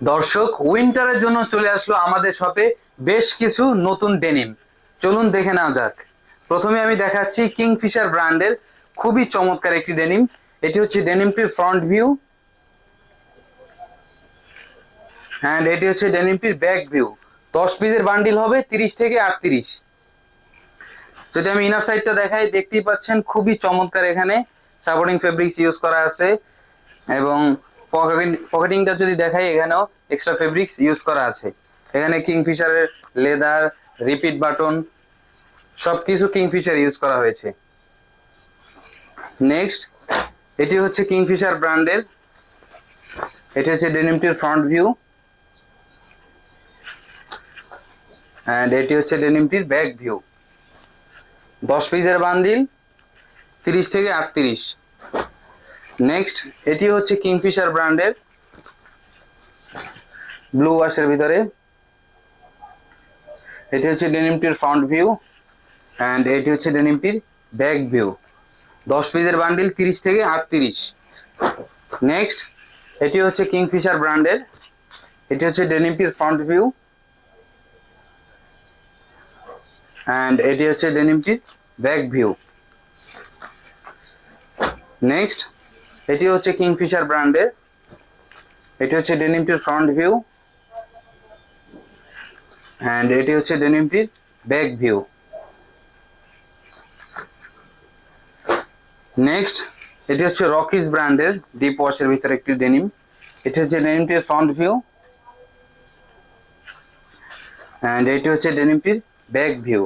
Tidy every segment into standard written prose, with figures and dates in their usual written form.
দর্শক, উইন্টারের জন্য চলে আসলো আমাদের শপে বেশ কিছু নতুন ডেনিম। চলুন দেখে নেওয়া যাক। প্রথমে আমি দেখাচ্ছি কিংফিশার ব্র্যান্ডের খুবই চমৎকার একটি ডেনিম। এটি হচ্ছে ডেনিমটির ফ্রন্ট ভিউ অ্যান্ড এটি হচ্ছে ডেনিমটির ব্যাক ভিউ। 10 পিসের বান্ডিল হবে 30 থেকে 38। যদি আমি ইনার সাইডটা দেখাই, দেখতেই পাচ্ছেন খুবই চমৎকার। এখানে সাপোর্টিং ফেব্রিক্স ইউজ করা আছে এবং পকেটিংটা যদি দেখাই, এখানেও এক্সট্রা ফেব্রিক্স ইউজ করা আছে। এখানে কিংফিশারের লেদার, রিপিট বাটন সবকিছু কিংফিশার ইউজ করা হয়েছে। নেক্সট, এটি হচ্ছে কিংফিশার ব্র্যান্ডের, এটি হচ্ছে ডেনিমটির ফ্রন্ট ভিউ অ্যান্ড এটি হচ্ছে ডেনিমটির ব্যাক ভিউ। 10 পিসের বান্ডিল 30 থেকে 38। নেক্সট, এটি হচ্ছে কিংফিশার ব্র্যান্ডের ব্লু ওয়াশের ভিতরে, এটি হচ্ছে ডেনিমটির ফ্রন্ট ভিউ অ্যান্ড এটি হচ্ছে ডেনিমটির ব্যাক ভিউ। 10 পিসের বান্ডিল 30 থেকে 38। নেক্সট, এটি হচ্ছে কিংফিশার ব্র্যান্ডের, এটি হচ্ছে ডেনিমটির ফ্রন্ট ভিউ অ্যান্ড এটি হচ্ছে ডেনিমটির ব্যাক ভিউ। নেক্সট, এটি হচ্ছে কিংফিশার ব্র্যান্ডের, এটি হচ্ছে ডেনিমটির ফ্রন্ট ভিউ অ্যান্ড এটি হচ্ছে ডেনিমটির ব্যাক ভিউ। নেক্সট, এটি হচ্ছে রকিস ব্র্যান্ডের ডিপ ওয়াশের ভিতরে একটি ডেনিম, এটি হচ্ছে ডেনিমটির ফ্রন্ট ভিউ অ্যান্ড এটি হচ্ছে ডেনিমটির back view.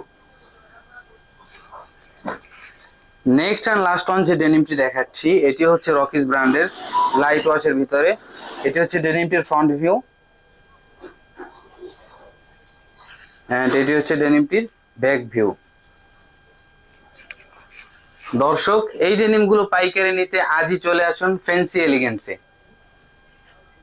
Next and last one যে ডেনিমটি দেখাচ্ছি, এটি হচ্ছে রকিস ব্র্যান্ডের লাইট ওয়াশের ভিতরে, এটি হচ্ছে ডেনিমটির ফ্রন্ট ভিউ অ্যান্ড এটি হচ্ছে ডেনিমটির ব্যাক ভিউ। দর্শক, এই ডেনিমগুলো পাইকারি নিতে আজই চলে আসুন ফ্যান্সি এলিগেন্টসে।